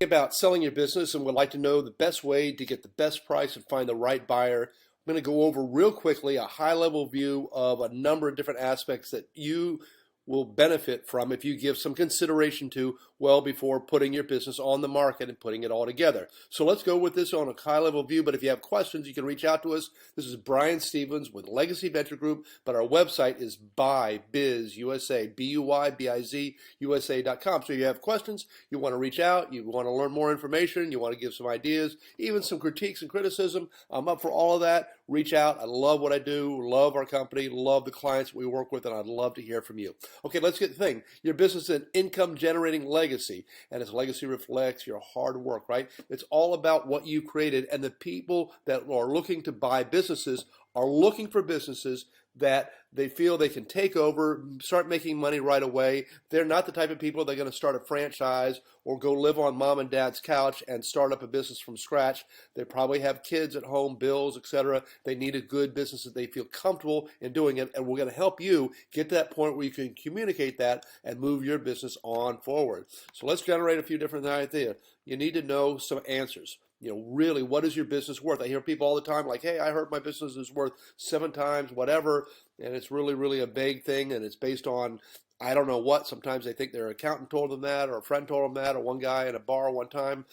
About selling your business and would like to know the best way to get the best price and find the right buyer. I'm going to go over real quickly a high-level view of a number of different aspects that you will benefit from if you give some consideration to well before putting your business on the market and putting it all together. So let's go with this on a high-level view, but if you have questions, you can reach out to us. This is Brian Stevens with Legacy Venture Group, but our website is BuyBizUSA, BuyBizUSA.com. So if you have questions, you want to reach out, you want to learn more information, you want to give some ideas, even some critiques and criticism, I'm up for all of that. Reach out. I love what I do, love our company, love the clients we work with, and I'd love to hear from you. Okay, let's get the thing. Your business is an income-generating legacy, and its legacy reflects your hard work, right? It's all about what you created, and the people that are looking to buy businesses are looking for businesses that they feel they can take over, start making money right away. They're not the type of people that are going to start a franchise or go live on mom and dad's couch and start up a business from scratch. They probably have kids at home, bills, etc. They need a good business that they feel comfortable in doing it, and we're going to help you get to that point where you can communicate that and move your business on forward. So let's generate a few different ideas. You need to know some answers. Really, what is your business worth? I hear people all the time like, hey, I heard my business is worth 7 times whatever, and it's really a vague thing, and it's based on I don't know what. Sometimes they think their accountant told them that, or a friend told them that, or one guy in a bar one time,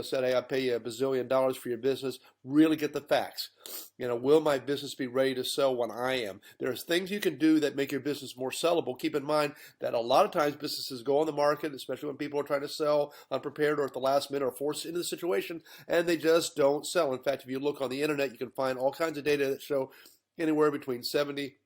said, hey, I'll pay you $1 bazillion for your business. Really get the facts. Will my business be ready to sell when I am? There's things you can do that make your business more sellable. Keep in mind that a lot of times businesses go on the market, especially when people are trying to sell unprepared or at the last minute or forced into the situation, and they just don't sell. In fact, if you look on the internet, you can find all kinds of data that show anywhere between 70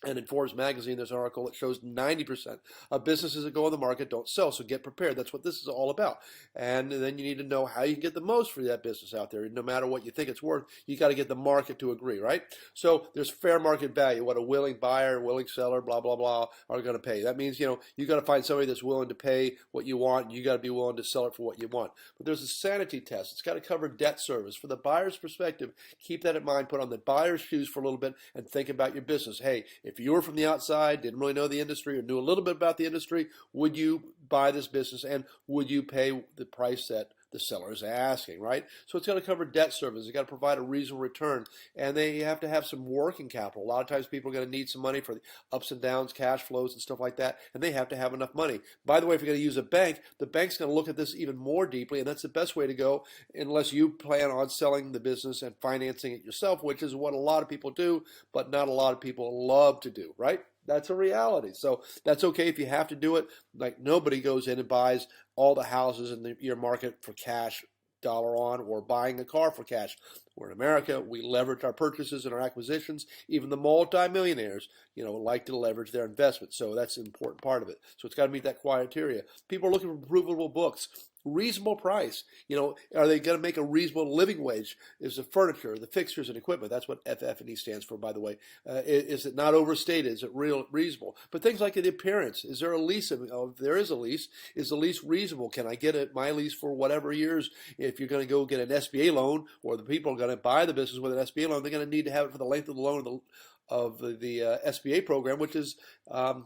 and in Forbes magazine, there's an article that shows 90% of businesses that go on the market don't sell. So get prepared. That's what this is all about. And then you need to know how you can get the most for that business out there. No matter what you think it's worth, you got to get the market to agree, right? So there's fair market value, what a willing buyer, willing seller, blah, blah, blah, are going to pay. That means, you got to find somebody that's willing to pay what you want. You got to be willing to sell it for what you want. But there's a sanity test. It's got to cover debt service. For the buyer's perspective, keep that in mind. Put on the buyer's shoes for a little bit and think about your business. Hey, if you were from the outside, didn't really know the industry or knew a little bit about the industry, would you buy this business and would you pay the price that the seller is asking, right? So it's got to cover debt service. It's got to provide a reasonable return, and they have to have some working capital. A lot of times people are going to need some money for the ups and downs, cash flows and stuff like that, and they have to have enough money. By the way, if you're going to use a bank, the bank's going to look at this even more deeply, and that's the best way to go unless you plan on selling the business and financing it yourself, which is what a lot of people do, but not a lot of people love to do, right? That's a reality. So that's okay if you have to do it. Like nobody goes in and buys all the houses in your market for cash, dollar on, or buying a car for cash. We're in America. We leverage our purchases and our acquisitions. Even the multi-millionaires, like to leverage their investments. So that's an important part of it. So it's got to meet that criteria. People are looking for provable books. Reasonable price. Are they going to make a reasonable living wage? Is the furniture, the fixtures and equipment, that's what FF&E stands for, by the way. Is it not overstated? Is it reasonable? But things like the appearance. Is there a lease? If there is a lease, is the lease reasonable? Can I get my lease for whatever years? If you're going to go get an SBA loan, or the people are going to buy the business with an SBA loan, they're going to need to have it for the length of the loan of the SBA program, which is 10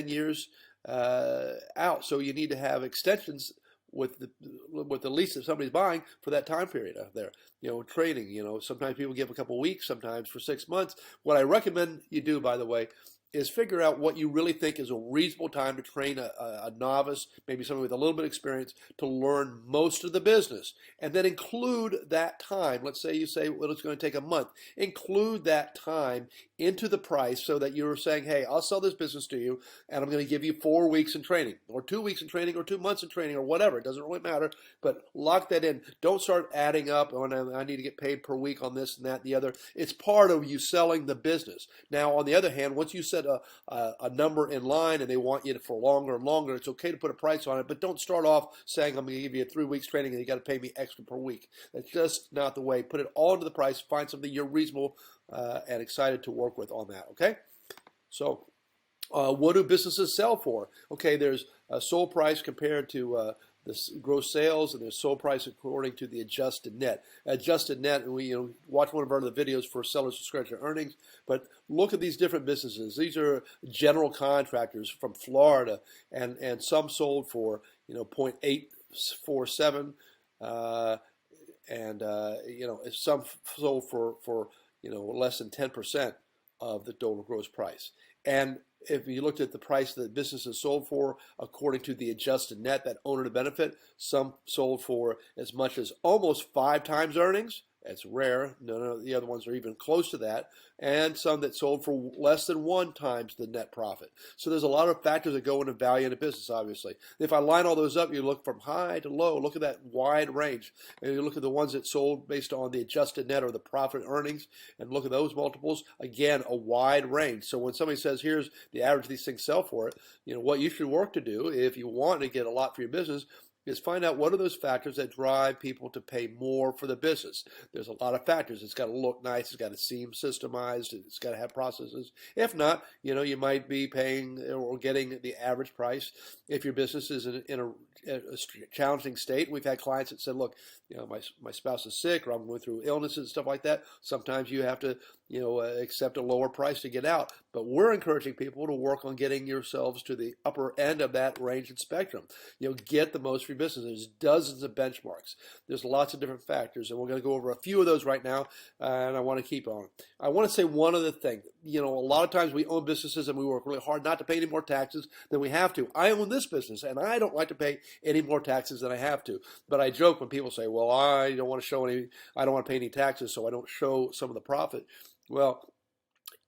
years out. So you need to have extensions with the lease that somebody's buying for that time period out there. Trading, sometimes people give a couple weeks, sometimes for 6 months. What I recommend you do, by the way, is figure out what you really think is a reasonable time to train a novice, maybe someone with a little bit of experience, to learn most of the business. And then include that time. Let's say you say, well, it's going to take a month. Include that time into the price so that you're saying, hey, I'll sell this business to you, and I'm going to give you 4 weeks in training, or 2 weeks in training, or 2 months in training, or whatever. It doesn't really matter, but lock that in. Don't start adding up, I need to get paid per week on this and that and the other. It's part of you selling the business. Now, on the other hand, once you set a number in line and they want you for longer and longer, it's okay to put a price on it, but don't start off saying I'm going to give you 3 weeks training and you got to pay me extra per week. That's just not the way. Put it all into the price. Find something you're reasonable and excited to work with on that, okay? So what do businesses sell for? Okay, there's a sold price compared to the gross sales and the sold price according to the adjusted net. Adjusted net, and we watch one of our other videos for sellers discretionary earnings, but look at these different businesses. These are general contractors from Florida, and some sold for 0.847, and some sold for less than 10% of the total gross price. And if you looked at the price that businesses sold for according to the adjusted net, that owner to benefit, some sold for as much as almost 5 times earnings. That's rare. None of the other ones are even close to that. And some that sold for less than 1 times the net profit. So there's a lot of factors that go into value in a business, obviously. If I line all those up, you look from high to low. Look at that wide range. And you look at the ones that sold based on the adjusted net or the profit earnings, and look at those multiples. Again, a wide range. So when somebody says, here's the average these things sell for it, what you should work to do if you want to get a lot for your business is find out what are those factors that drive people to pay more for the business. There's a lot of factors. It's got to look nice. It's got to seem systemized. It's got to have processes. If not, you might be paying or getting the average price. If your business is in a challenging state, we've had clients that said, look, my spouse is sick, or I'm going through illnesses and stuff like that. Sometimes you have to accept a lower price to get out. But we're encouraging people to work on getting yourselves to the upper end of that range and spectrum. Get the most for your business. There's dozens of benchmarks. There's lots of different factors, and we're going to go over a few of those right now, and I want to keep on. I want to say one other thing. A lot of times we own businesses and we work really hard not to pay any more taxes than we have to. I own this business, and I don't like to pay any more taxes than I have to. But I joke when people say, well, I don't want to pay any taxes, so I don't show some of the profit. Well,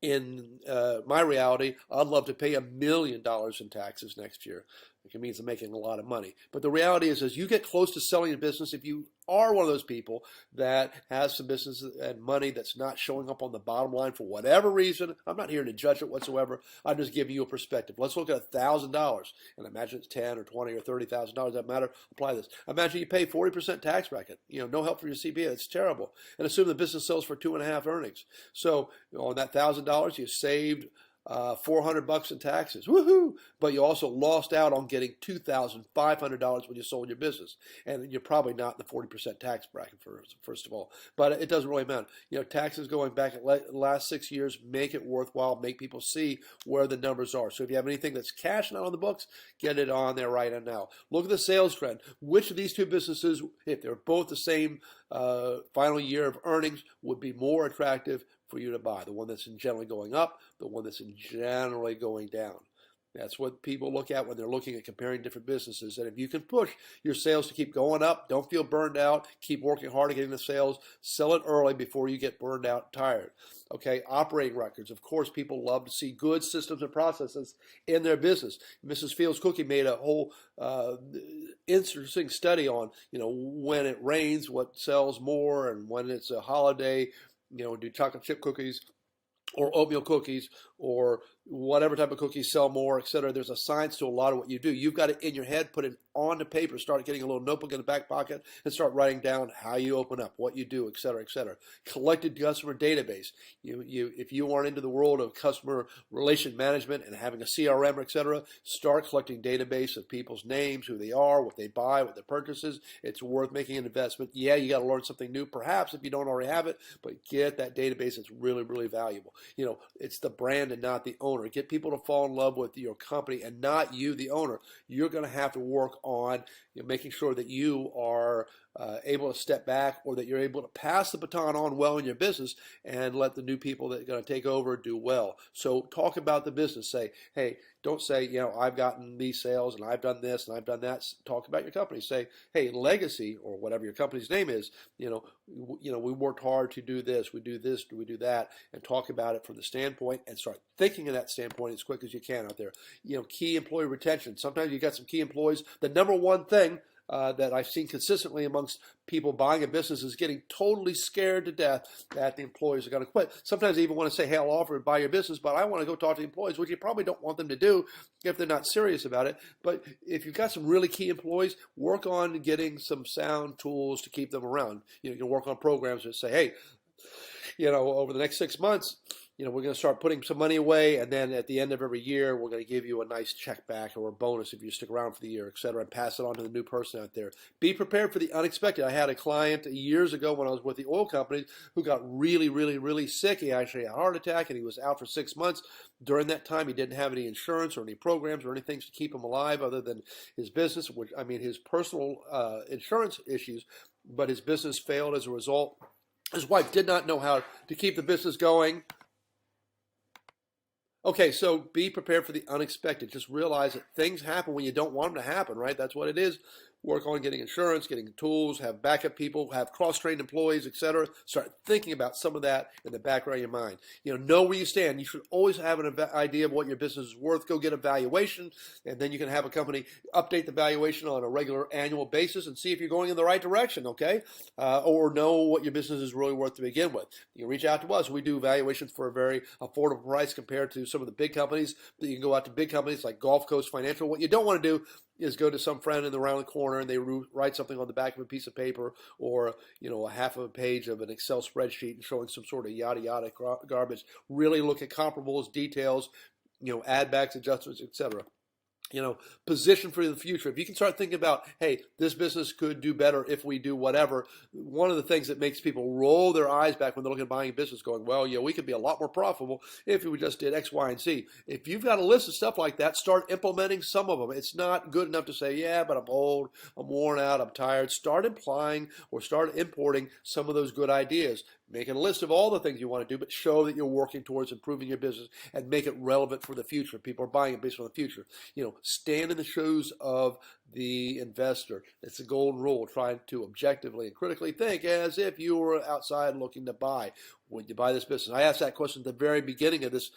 in my reality, I'd love to pay $1 million in taxes next year. It means I'm making a lot of money. But the reality is, as you get close to selling a business, if you are one of those people that has some business and money that's not showing up on the bottom line for whatever reason, I'm not here to judge it whatsoever. I'm just giving you a perspective. Let's look at $1,000, and imagine it's $10,000 or $20,000 or $30,000. Doesn't matter. Apply this. Imagine you pay 40% tax bracket. No help for your CPA. It's terrible. And assume the business sells for 2.5 earnings. So on that $1,000, you saved $400 in taxes. Woohoo! But you also lost out on getting $2,500 when you sold your business. And you're probably not in the 40% tax bracket, first of all. But it doesn't really matter. Taxes going back at the last 6 years make it worthwhile, make people see where the numbers are. So if you have anything that's cash not on the books, get it on there right now. Look at the sales trend. Which of these two businesses, if they're both the same final year of earnings, would be more attractive for you to buy? The one that's generally going up, the one that's generally going down. That's what people look at when they're looking at comparing different businesses. And if you can push your sales to keep going up, don't feel burned out, keep working hard at getting the sales, sell it early before you get burned out and tired. Okay, operating records. Of course, people love to see good systems and processes in their business. Mrs. Fields Cookie made a whole interesting study on, when it rains, what sells more, and when it's a holiday, do chocolate chip cookies or oatmeal cookies or whatever type of cookies sell more, etc. There's a science to a lot of what you do. You've got it in your head, put it on the paper, start getting a little notebook in the back pocket, and start writing down how you open up, what you do, etc., etc. Collected customer database. If you aren't into the world of customer relation management and having a CRM, etc., start collecting database of people's names, who they are, what they buy, what their purchases. It's worth making an investment. Yeah, you got to learn something new, perhaps, if you don't already have it, but get that database. It's really, really valuable. It's the brand and not the owner. Get people to fall in love with your company and not you, the owner. You're going to have to work on making sure that you are able to step back, or that you're able to pass the baton on well in your business and let the new people that are going to take over do well. So talk about the business. Say, hey, don't say, I've gotten these sales and I've done this and I've done that. Talk about your company. Say, hey, legacy, or whatever your company's name is, we worked hard to do this, we do that, and talk about it from the standpoint and start thinking of that standpoint as quick as you can out there. Key employee retention. Sometimes you got some key employees. The number one thing that I've seen consistently amongst people buying a business is getting totally scared to death that the employees are going to quit. Sometimes they even want to say, hey, I'll offer to buy your business, but I want to go talk to the employees, which you probably don't want them to do if they're not serious about it. But if you've got some really key employees, work on getting some sound tools to keep them around. You can work on programs that say, hey, over the next 6 months, we're going to start putting some money away, and then at the end of every year, we're going to give you a nice check back or a bonus if you stick around for the year, et cetera, and pass it on to the new person out there. Be prepared for the unexpected. I had a client years ago when I was with the oil company who got really, really, really sick. He actually had a heart attack, and he was out for 6 months. During that time, he didn't have any insurance or any programs or anything to keep him alive other than his business, his personal insurance issues, but his business failed as a result. His wife did not know how to keep the business going. Okay, so be prepared for the unexpected. Just realize that things happen when you don't want them to happen, right? That's what it is. Work on getting insurance, getting tools, have backup people, have cross-trained employees, etc. Start thinking about some of that in the background of your mind. Know where you stand. You should always have an idea of what your business is worth. Go get a valuation, and then you can have a company update the valuation on a regular annual basis and see if you're going in the right direction, okay? Or know what your business is really worth to begin with. You can reach out to us. We do valuations for a very affordable price compared to some of the big companies. You can go out to big companies like Gulf Coast Financial. What you don't want to do is go to some friend in the around the corner and they write something on the back of a piece of paper or a half of a page of an Excel spreadsheet and showing some sort of yada yada garbage. Really look at comparables, details, add backs, adjustments, etc. Position for the future. If you can start thinking about, hey, this business could do better if we do whatever, one of the things that makes people roll their eyes back when they're looking at buying a business going, well, we could be a lot more profitable if we just did X, Y, and Z. If you've got a list of stuff like that, start implementing some of them. It's not good enough to say, yeah, but I'm old, I'm worn out, I'm tired. Start implying or start importing some of those good ideas. Make a list of all the things you want to do, but show that you're working towards improving your business and make it relevant for the future. People are buying it based on the future. Stand in the shoes of the investor. It's a golden rule, trying to objectively and critically think as if you were outside looking to buy. Would you buy this business? I asked that question at the very beginning of this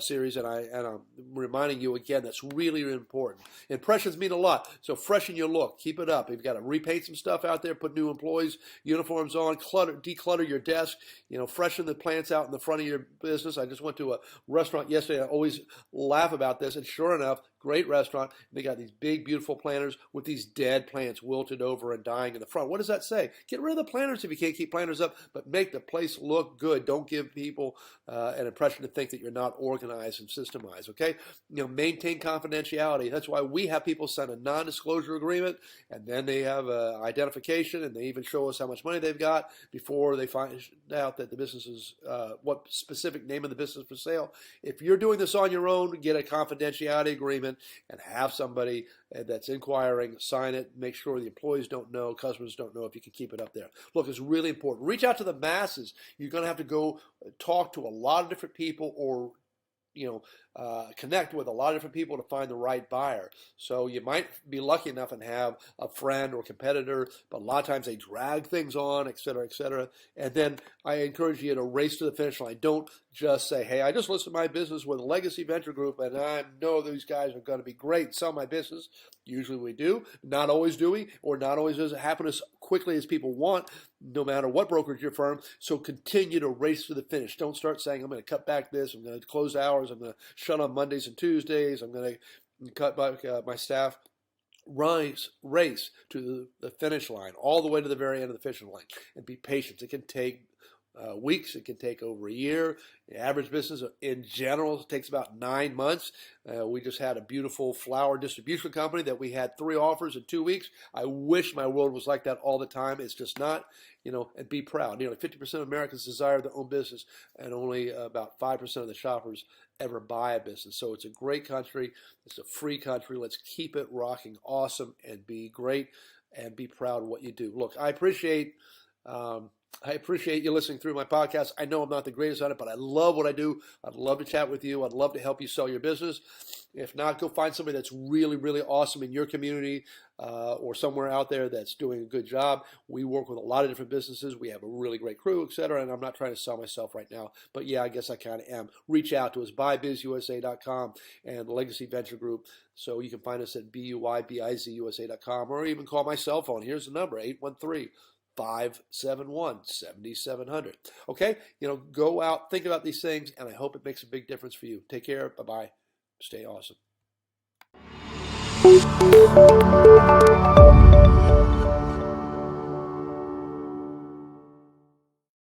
series, and I'm reminding you again, that's really, really important. Impressions mean a lot, so freshen your look. Keep it up. You've got to repaint some stuff out there, put new employees' uniforms on, declutter your desk, freshen the plants out in the front of your business. I just went to a restaurant yesterday. I always laugh about this, and sure enough, great restaurant. They got these big, beautiful planters with these dead plants wilted over and dying in the front. What does that say? Get rid of the planters if you can't keep planters up, but make the place look good. Don't give people an impression to think that you're not organized and systemized, okay? Maintain confidentiality. That's why we have people sign a non-disclosure agreement, and then they have identification, and they even show us how much money they've got before they find out that the business is, what specific name of the business for sale. If you're doing this on your own, get a confidentiality agreement and have somebody that's inquiring sign it. Make sure the employees don't know, customers don't know, if you can keep it up there. Look, it's really important. Reach out to the masses. You're going to have to go talk to a lot of different people or connect with a lot of different people to find the right buyer. So you might be lucky enough and have a friend or competitor, but a lot of times they drag things on, et cetera, et cetera. And then I encourage you to race to the finish line. Don't just say, hey, I just listed my business with a Legacy Venture Group, and I know these guys are going to be great and sell my business. Usually we do. Not always do we, or not always does it happen as quickly as people want, no matter what brokerage your firm. So continue to race to the finish. Don't start saying, I'm going to cut back this, I'm going to close hours, I'm going to shut on Mondays and Tuesdays, I'm going to cut back my staff. Race to the finish line, all the way to the very end of the finishing line, and be patient. It can take weeks. It can take over a year. The average business in general takes about 9 months. We just had a beautiful flower distribution company that we had 3 offers in 2 weeks. I wish my world was like that all the time. It's just not, and be proud. Nearly 50% of Americans desire their own business, and only about 5% of the shoppers ever buy a business. So it's a great country. It's a free country. Let's keep it rocking awesome and be great and be proud of what you do. Look, I appreciate you listening through my podcast. I know I'm not the greatest at it, but I love what I do. I'd love to chat with you. I'd love to help you sell your business. If not, go find somebody that's really, really awesome in your community or somewhere out there that's doing a good job. We work with a lot of different businesses. We have a really great crew, etc. And I'm not trying to sell myself right now, but yeah, I guess I kind of am. Reach out to us, BuyBizUSA.com and the Legacy Venture Group. So you can find us at BuyBizUSA.com or even call my cell phone. Here's the number, 813-571-7700. Okay? Go out, think about these things, and I hope it makes a big difference for you. Take care. Bye-bye. Stay awesome.